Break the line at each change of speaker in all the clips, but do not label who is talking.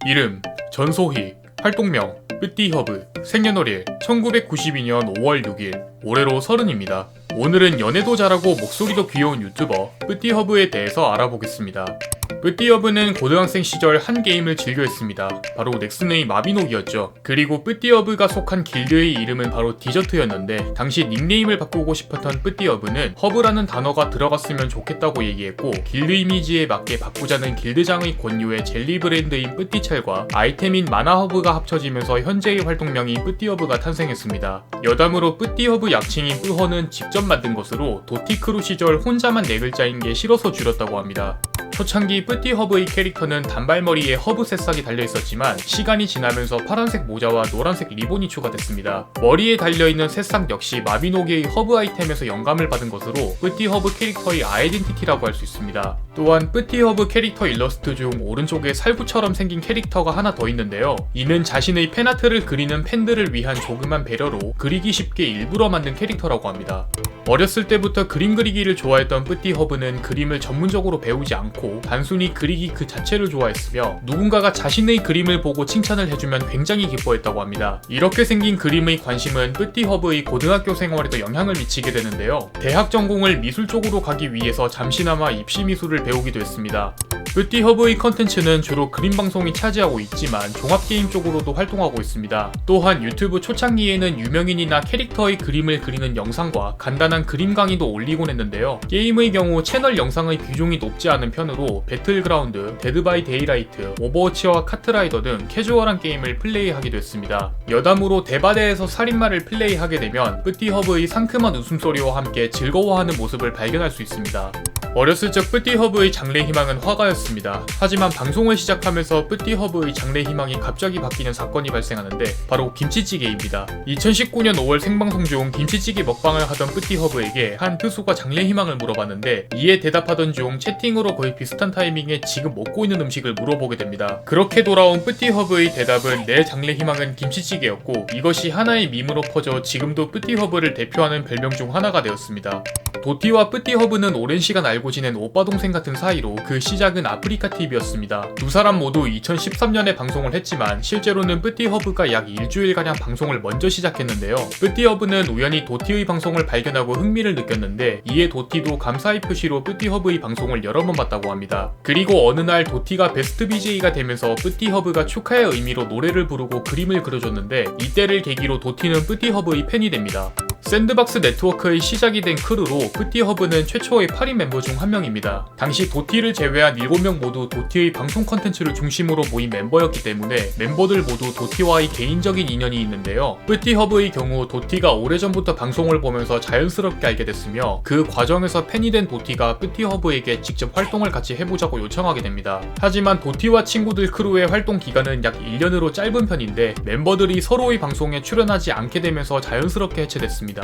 이름 전소희, 활동명 뿌띠허브, 생년월일 1992년 5월 6일, 올해로 30입니다. 오늘은 연애도 잘하고 목소리도 귀여운 유튜버 뿌띠허브에 대해서 알아보겠습니다. 뿌띠허브는 고등학생 시절 한 게임을 즐겨했습니다. 바로 넥슨의 마비노기였죠. 그리고 뿌띠허브가 속한 길드의 이름은 바로 디저트였는데, 당시 닉네임을 바꾸고 싶었던 뿌띠허브는 허브라는 단어가 들어갔으면 좋겠다고 얘기했고, 길드 이미지에 맞게 바꾸자는 길드장의 권유에 젤리 브랜드인 뿌띠첼과 아이템인 마나허브가 합쳐지면서 현재의 활동명이 뿌띠허브가 탄생했습니다. 여담으로 뿌띠허브 약칭인 뿌허는 직접 만든 것으로 도티크루 시절 혼자만 4글자인 게 싫어서 줄였다고 합니다. 초창기 뿌띠허브의 캐릭터는 단발머리에 허브 새싹이 달려있었지만 시간이 지나면서 파란색 모자와 노란색 리본이 추가됐습니다. 머리에 달려있는 새싹 역시 마비노기의 허브 아이템에서 영감을 받은 것으로 뿌띠허브 캐릭터의 아이덴티티라고 할 수 있습니다. 또한 뿌띠허브 캐릭터 일러스트 중 오른쪽에 살구처럼 생긴 캐릭터가 하나 더 있는데요. 이는 자신의 팬아트를 그리는 팬들을 위한 조그만 배려로 그리기 쉽게 일부러 만든 캐릭터라고 합니다. 어렸을 때부터 그림 그리기를 좋아했던 뿌띠허브는 그림을 전문적으로 배우지 않고 단순히 그리기 그 자체를 좋아했으며, 누군가가 자신의 그림을 보고 칭찬을 해주면 굉장히 기뻐했다고 합니다. 이렇게 생긴 그림의 관심은 뿌띠허브의 고등학교 생활에도 영향을 미치게 되는데요. 대학 전공을 미술 쪽으로 가기 위해서 잠시나마 입시미술을 배우기도 했습니다. 뿌띠허브의 컨텐츠는 주로 그림 방송이 차지하고 있지만 종합게임 쪽으로도 활동하고 있습니다. 또한 유튜브 초창기에는 유명인이나 캐릭터의 그림을 그리는 영상과 간단한 그림 강의도 올리곤 했는데요. 게임의 경우 채널 영상의 비중이 높지 않은 편으로 배틀그라운드, 데드 바이 데이라이트, 오버워치와 카트라이더 등 캐주얼한 게임을 플레이하기도 했습니다. 여담으로 대바대에서 살인마를 플레이하게 되면 뿌띠허브의 상큼한 웃음소리와 함께 즐거워하는 모습을 발견할 수 있습니다. 어렸을 적 뿌띠허브의 장래 희망은 화가였습니다. 하지만 방송을 시작하면서 뿌띠허브의 장래 희망이 갑자기 바뀌는 사건이 발생하는데, 바로 김치찌개입니다. 2019년 5월 생방송 중 김치찌개 먹방을 하던 뿌띠허브에게 한 투수가 장래 희망을 물어봤는데, 이에 대답하던 중 채팅으로 거의 비슷한 타이밍에 지금 먹고 있는 음식을 물어보게 됩니다. 그렇게 돌아온 뿌띠허브의 대답은 내 장래 희망은 김치찌개였고, 이것이 하나의 밈으로 퍼져 지금도 뿌띠허브를 대표하는 별명 중 하나가 되었습니다. 도티와 뿌띠허브는 오랜 시간 알고 지낸 오빠 동생 같은 사이로 그 시작은 아프리카TV였습니다. 두 사람 모두 2013년에 방송을 했지만 실제로는 뿌띠허브가 약 일주일가량 방송을 먼저 시작했는데요. 뿌띠허브는 우연히 도티의 방송을 발견하고 흥미를 느꼈는데, 이에 도티도 감사의 표시로 뿌띠허브의 방송을 여러 번 봤다고 합니다. 그리고 어느 날 도티가 베스트 BJ가 되면서 뿌띠허브가 축하의 의미로 노래를 부르고 그림을 그려줬는데, 이때를 계기로 도티는 뿌띠허브의 팬이 됩니다. 샌드박스 네트워크의 시작이 된 크루로 뿌띠허브는 최초의 8인 멤버 중 한 명입니다. 당시 도티를 제외한 7명 모두 도티의 방송 컨텐츠를 중심으로 모인 멤버였기 때문에 멤버들 모두 도티와의 개인적인 인연이 있는데요. 뿌띠허브의 경우 도티가 오래전부터 방송을 보면서 자연스럽게 알게 됐으며, 그 과정에서 팬이 된 도티가 뿌띠허브에게 직접 활동을 같이 해보자고 요청하게 됩니다. 하지만 도티와 친구들 크루의 활동 기간은 약 1년으로 짧은 편인데, 멤버들이 서로의 방송에 출연하지 않게 되면서 자연스럽게 해체됐습니다.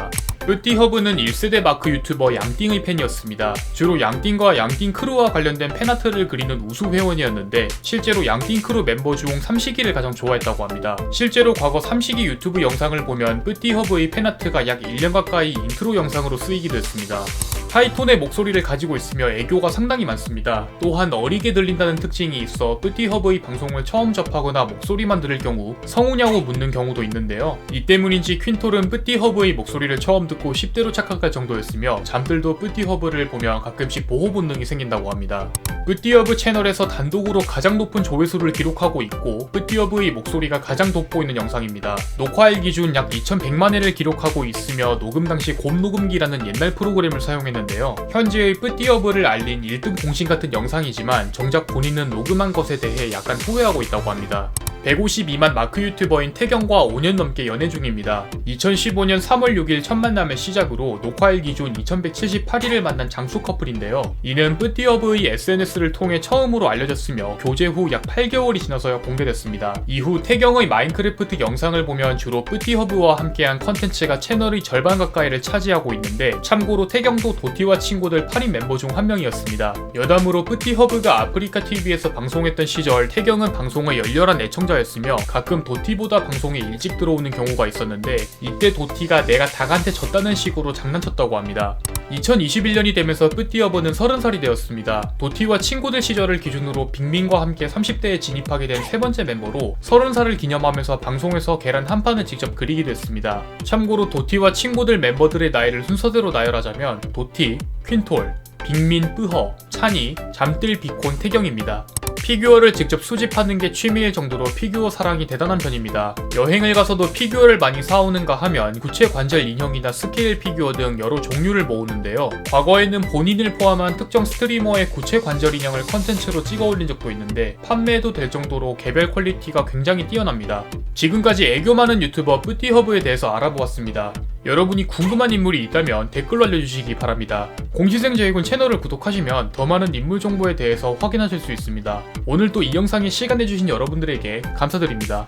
뿌띠허브는 1세대 마크 유튜버 양띵의 팬이었습니다. 주로 양띵과 양띵 크루와 관련된 팬아트를 그리는 우수 회원이었는데, 실제로 양띵 크루 멤버 중 삼식이를 가장 좋아했다고 합니다. 실제로 과거 삼식이 유튜브 영상을 보면 뿌띠허브의 팬아트가 약 1년 가까이 인트로 영상으로 쓰이기도 했습니다. 하이톤의 목소리를 가지고 있으며 애교가 상당히 많습니다. 또한 어리게 들린다는 특징이 있어 뿌띠허브의 방송을 처음 접하거나 목소리만 들을 경우 성우냐고 묻는 경우도 있는데요. 이 때문인지 퀸톨은 뿌띠허브의 목소리를 처음 듣고 10대로 착각할 정도였으며, 잠들도 뿌띠허브를 보면 가끔씩 보호 본능이 생긴다고 합니다. 뿌띠허브 채널에서 단독으로 가장 높은 조회수를 기록하고 있고, 뿌띠허브의 목소리가 가장 돋보이는 영상입니다. 녹화일 기준 약 2100만회를 기록하고 있으며, 녹음 당시 곰녹음기라는 옛날 프로그램을 사용했는데요. 현재의 뿌띠허브를 알린 1등 공신 같은 영상이지만 정작 본인은 녹음한 것에 대해 약간 후회하고 있다고 합니다. 152만 마크 유튜버인 태경과 5년 넘게 연애 중입니다. 2015년 3월 6일 첫 만남의 시작으로 녹화일 기준 2178일을 만난 장수 커플인데요. 이는 뿌띠허브의 SNS를 통해 처음으로 알려졌으며, 교제 후 약 8개월이 지나서야 공개됐습니다. 이후 태경의 마인크래프트 영상을 보면 주로 뿌띠허브와 함께한 컨텐츠가 채널의 절반 가까이를 차지하고 있는데, 참고로 태경도 도티와 친구들 8인 멤버 중 한 명이었습니다. 여담으로 뿌띠허브가 아프리카TV에서 방송했던 시절 태경은 방송의 열렬한 애청자 시청자였으며 가끔 도티보다 방송에 일찍 들어오는 경우가 있었는데 이때 도티가 내가 닭한테 졌다는 식으로 장난쳤다고 합니다. 2021년이 되면서 뿌띠허브는 30살이 되었습니다. 도티와 친구들 시절을 기준으로 빅민과 함께 30대에 진입하게 된 세 번째 멤버로 30살을 기념하면서 방송에서 계란 한 판을 직접 그리기도 했습니다. 참고로 도티와 친구들 멤버들의 나이를 순서대로 나열하자면 도티, 퀸톨, 빅민, 뿌허, 찬이, 잠들, 비콘, 태경입니다. 피규어를 직접 수집하는 게 취미일 정도로 피규어 사랑이 대단한 편입니다. 여행을 가서도 피규어를 많이 사오는가 하면 구체 관절 인형이나 스케일 피규어 등 여러 종류를 모으는데요. 과거에는 본인을 포함한 특정 스트리머의 구체 관절 인형을 컨텐츠로 찍어 올린 적도 있는데 판매해도 될 정도로 개별 퀄리티가 굉장히 뛰어납니다. 지금까지 애교 많은 유튜버 뿌띠허브에 대해서 알아보았습니다. 여러분이 궁금한 인물이 있다면 댓글로 알려주시기 바랍니다. 공시생제이군 채널을 구독하시면 더 많은 인물 정보에 대해서 확인하실 수 있습니다. 오늘 또 이 영상에 시간 내주신 여러분들에게 감사드립니다.